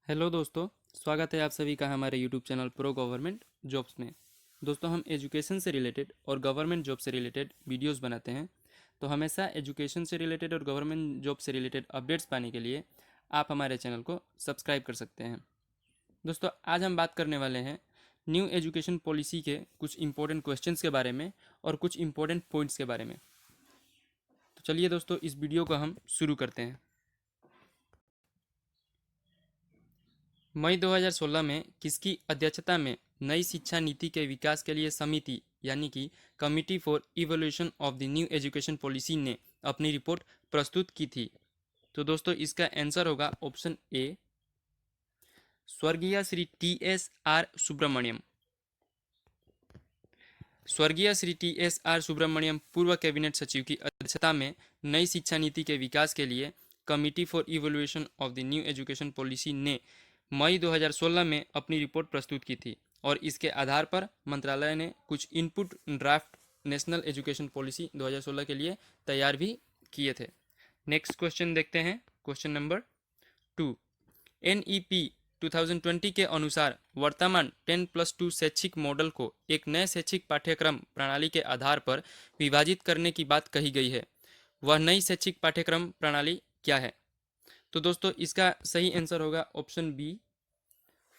Hello दोस्तों, स्वागत है आप सभी का हमारे YouTube channel pro government jobs में। दोस्तों, हम एजुकेशन से रिलेटेड और गवर्नमेंट जॉब से रिलेटेड वीडियोस बनाते हैं। तो हमेशा एजुकेशन से रिलेटेड और गवर्नमेंट जॉब से रिलेटेड अपडेट्स पाने के लिए आप हमारे चैनल को सब्सक्राइब कर सकते हैं। दोस्तों, आज हम बात करने वाले हैं न्यू एजुकेशन पॉलिसी के कुछ इंपॉर्टेंट क्वेश्चंस के बारे में और कुछ इंपॉर्टेंट पॉइंट्स के बारे में। तो चलिए दोस्तों, इस वीडियो को हम शुरू करते हैं। मई 2016 में किसकी अध्यक्षता में नई शिक्षा नीति के विकास के लिए समिति यानी कि committee for evolution of the new education policy ने अपनी रिपोर्ट प्रस्तुत की थी? तो दोस्तों, इसका आंसर होगा ऑप्शन ए, स्वर्गीय श्री TSR सुब्रमण्यम। स्वर्गीय श्री TSR सुब्रमण्यम पूर्व कैबिनेट सचिव की अध्यक्षता में नई शिक्षा नीति के विकास के लिए committee for evolution of the new education policy ने मई 2016 में अपनी रिपोर्ट प्रस्तुत की थी और इसके आधार पर मंत्रालय ने कुछ input draft national education policy 2016 के लिए तैयार भी किए थे। नेक्स्ट क्वेश्चन देखते हैं, क्वेश्चन नंबर 2। NEP 2020 के अनुसार वर्तमान 10+2 शैक्षिक मॉडल को एक नए शैक्षिक पाठ्यक्रम प्रणाली के आधार पर विभाजित करने की बात कही गई है। वह नई शैक्षिक पाठ्यक्रम प्रणाली क्या है? तो दोस्तों, इसका सही आंसर होगा ऑप्शन बी,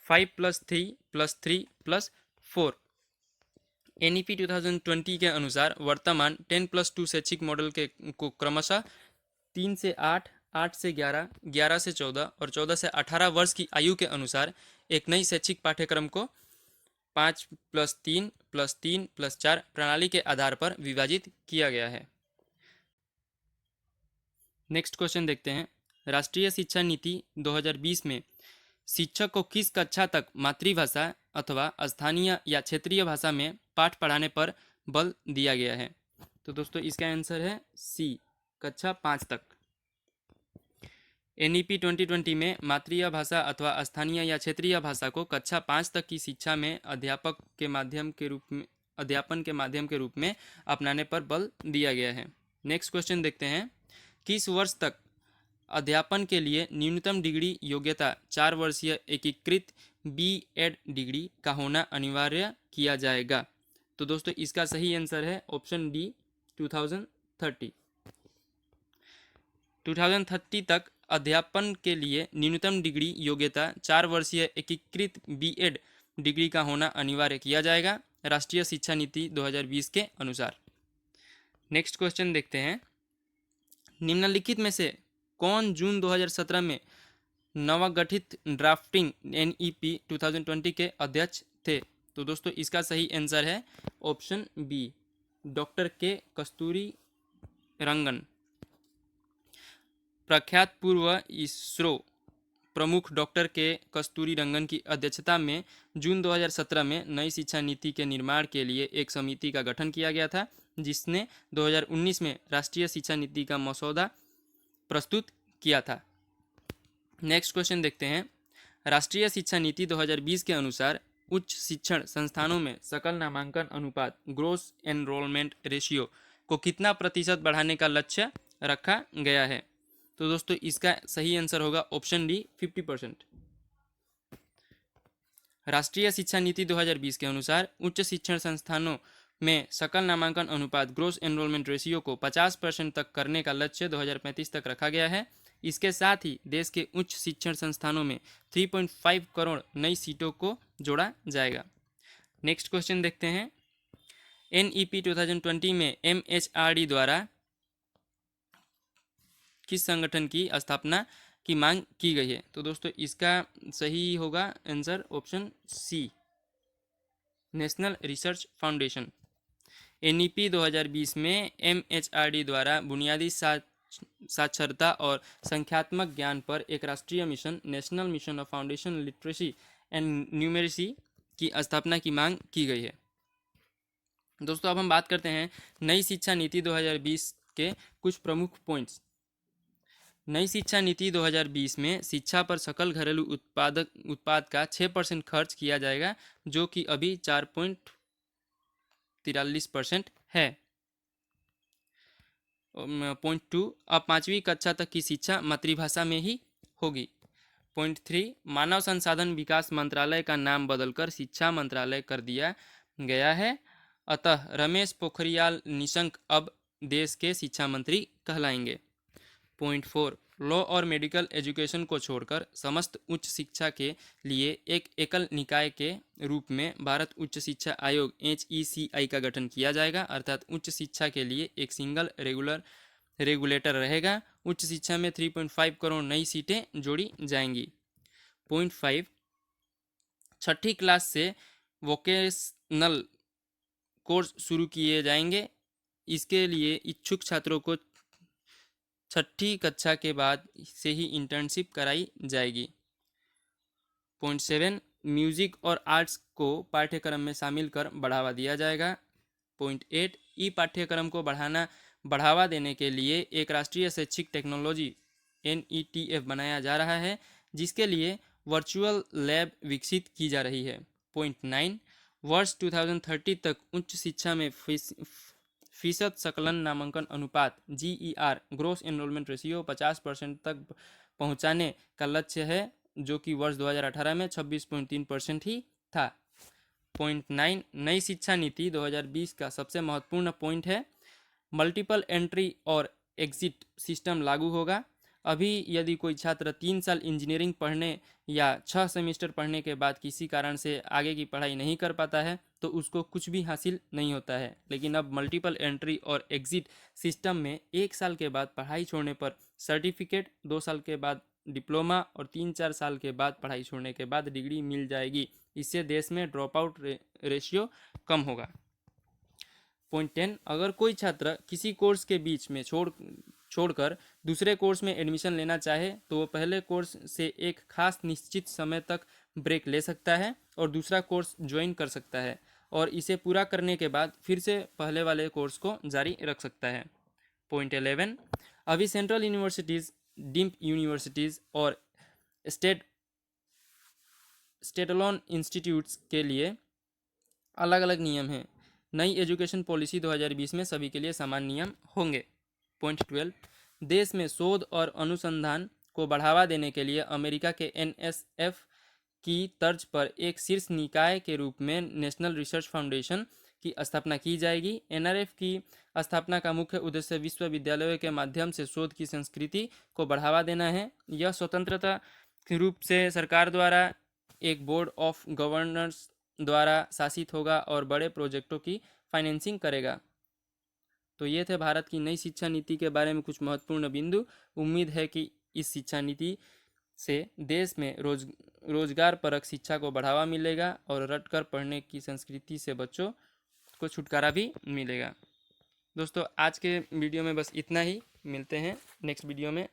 5+3+3+4। NEP 2020 के अनुसार वर्तमान 10+2 शैक्षिक मॉडल के को क्रमशः 3 से 8, 8 से 11, 11 से 14 और 14 से 18 वर्ष की आयु के अनुसार एक नई शैक्षिक पाठ्यक्रम को 5+3+3+4 प्रणाली के आधार पर विभाजित किया गया है। नेक्स्ट क्वेश्चन देखते हैं। राष्ट्रीय शिक्षा नीति 2020 में शिक्षक को किस कक्षा तक मातृभाषा अथवा स्थानीय या क्षेत्रीय भाषा में पाठ पढ़ाने पर बल दिया गया है? तो दोस्तों, इसका आंसर है सी, कक्षा 5 तक। NEP 2020 में मातृभाषा भाषा अथवा स्थानीय या क्षेत्रीय भाषा को कक्षा 5 तक की शिक्षा में अध्यापन के माध्यम के रूप में अपनाने पर बल दिया गया है। नेक्स्ट क्वेश्चन देखते हैं। किस वर्ष तक अध्यापन के लिए न्यूनतम डिग्री योग्यता 4 वर्षीय एकीकृत B.Ed डिग्री का होना अनिवार्य किया जाएगा? तो दोस्तों, इसका सही आंसर है ऑप्शन डी, 2030। 2030 तक अध्यापन के लिए न्यूनतम डिग्री योग्यता 4 वर्षीय एकीकृत B.Ed डिग्री का होना अनिवार्य किया जाएगा राष्ट्रीय शिक्षा नीति 2020 के अनुसार। नेक्स्ट क्वेश्चन देखते हैं। निम्नलिखित में से कौन जून 2017 में नवगठित ड्राफ्टिंग NEP 2020 के अध्यक्ष थे? तो दोस्तों, इसका सही आंसर है ऑप्शन बी, डॉक्टर के कस्तूरी रंगन। प्रख्यात पूर्व इसरो प्रमुख डॉक्टर के कस्तूरी रंगन की अध्यक्षता में जून 2017 में नई शिक्षा नीति के निर्माण के लिए एक समिति का गठन किया गया था, जिसने 2019 में राष्ट्रीय शिक्षा नीति का मसौदा प्रस्तुत किया था। नेक्स्ट क्वेश्चन देखते हैं। राष्ट्रीय शिक्षा नीति 2020 के अनुसार उच्च शिक्षण संस्थानों में सकल नामांकन अनुपात ग्रोस एनरोलमेंट रेशियो को कितना प्रतिशत बढ़ाने का लक्ष्य रखा गया है? तो दोस्तों, इसका सही आंसर होगा ऑप्शन डी, 50%। राष्ट्रीय शिक्षा नीति 2020 के अनुसार उच्च शिक्षण संस्थानों में सकल नामांकन अनुपात ग्रोस एनरोलमेंट रेशियो को 50% तक करने का लक्ष्य 2035 तक रखा गया है। इसके साथ ही देश के उच्च शिक्षण संस्थानों में 3.5 करोड़ नई सीटों को जोड़ा जाएगा। नेक्स्ट क्वेश्चन देखते हैं। NEP 2020 में MHRD द्वारा किस संगठन की स्थापना की मांग की गई है? तो दोस्तों, इसका सही होगा answer option C, national research foundation. NEP 2020 में MHRD द्वारा बुनियादी साक्षरता और संख्यात्मक ज्ञान पर एक राष्ट्रीय mission, national mission of foundation literacy and numeracy की स्थापना की मांग की गई है। दोस्तों, अब हम बात करते हैं नई शिक्षा नीति 2020 के कुछ प्रमुख पॉइंट्स। नई शिक्षा नीति 2020 में शिक्षा पर सकल घरेलू उत्पाद का 6% खर्च किया जाएगा, जो कि अभी 4.43% है। पॉइंट 2, अब 5वीं कक्षा तक की शिक्षा मातृभाषा में ही होगी। पॉइंट 3, मानव संसाधन विकास मंत्रालय का नाम बदलकर शिक्षा मंत्रालय कर दिया गया है, अतः रमेश पोखरियाल निशंक अब देश के शिक्षा मंत्री कहलाएंगे। पॉइंट 4, लॉ और मेडिकल एजुकेशन को छोड़कर समस्त उच्च शिक्षा के लिए एक एकल निकाय के रूप में भारत उच्च शिक्षा आयोग HECI का गठन किया जाएगा, अर्थात उच्च शिक्षा के लिए एक सिंगल रेगुलेटर रहेगा। उच्च शिक्षा में 3.5 करोड़ नई सीटें जोड़ी जाएंगी। पॉइंट 5, छठी क्लास से वोकेशनल कोर्स शुरू किए जाएंगे। इसके लिए इच्छुक छात्रों को छठी कक्षा के बाद से ही इंटर्नशिप कराई जाएगी। पॉइंट 7, म्यूजिक और आर्ट्स को पाठ्यक्रम में शामिल कर बढ़ावा दिया जाएगा। पॉइंट 8, ई पाठ्यक्रम को बढ़ावा देने के लिए एक राष्ट्रीय शैक्षिक टेक्नोलॉजी NETF बनाया जा रहा है, जिसके लिए वर्चुअल लैब विकसित की जा रही है। पॉइंट 9, वर्ष 2030 तक उच्च शिक्षा में फीसद सकलन नामांकन अनुपात GER ग्रोस एनरोलमेंट रेशियो 50% तक पहुंचाने का लक्ष्य है, जो कि वर्ष 2018 में 26.3% ही था। पॉइंट 9, नई शिक्षा नीति 2020 का सबसे महत्वपूर्ण पॉइंट है। मल्टीपल एंट्री और एग्जिट सिस्टम लागू होगा। अभी यदि कोई छात्र 3 साल इंजीनियरिंग पढ़ने या 6 सेमेस्टर पढ़ने के बाद किसी कारण से आगे की पढ़ाई नहीं कर पाता है तो उसको कुछ भी हासिल नहीं होता है, लेकिन अब मल्टीपल एंट्री और एग्जिट सिस्टम में 1 साल के बाद पढ़ाई छोड़ने पर सर्टिफिकेट, 2 साल के बाद डिप्लोमा और 3-4 साल के बाद पढ़ाई छोड़ने के बाद डिग्री मिल जाएगी। इससे देश में ड्रॉप आउट रेशियो कम होगा। पॉइंट 10, अगर कोई छात्र किसी कोर्स के बीच में छोड़कर दूसरे कोर्स में एडमिशन लेना चाहे तो वो पहले कोर्स से एक खास निश्चित समय तक ब्रेक ले सकता है और दूसरा कोर्स ज्वाइन कर सकता है, और इसे पूरा करने के बाद फिर से पहले वाले कोर्स को जारी रख सकता है। पॉइंट 11, अभी सेंट्रल यूनिवर्सिटीज़, डीम्ड यूनिवर्सिटीज़ और स्टेट अलोन इंस्टीट्यूट्स के लिए अलग अलग नियम हैं। नई एजुकेशन पॉलिसी 2020 में सभी के लिए समान नियम होंगे। पॉइंट 12, देश में शोध और अनुसंधान को बढ़ावा देने के लिए अमेरिका के NSF की तर्ज पर एक शीर्ष निकाय के रूप में नेशनल रिसर्च फाउंडेशन की स्थापना की जाएगी। NRF की स्थापना का मुख्य उद्देश्य विश्वविद्यालयों के माध्यम से शोध की संस्कृति को बढ़ावा देना है। यह स्वतंत्रता रूप से सरकार द्वारा एक बोर्ड ऑफ गवर्नर्स द्वारा शासित होगा और बड़े प्रोजेक्टों की फाइनेंसिंग करेगा। तो ये थे भारत की नई शिक्षा नीति के बारे में कुछ महत्वपूर्ण बिंदु। उम्मीद है कि इस शिक्षा नीति से देश में रोजगार परक शिक्षा को बढ़ावा मिलेगा और रटकर पढ़ने की संस्कृति से बच्चों को छुटकारा भी मिलेगा। दोस्तों, आज के वीडियो में बस इतना ही। मिलते हैं नेक्स्ट वीडियो में।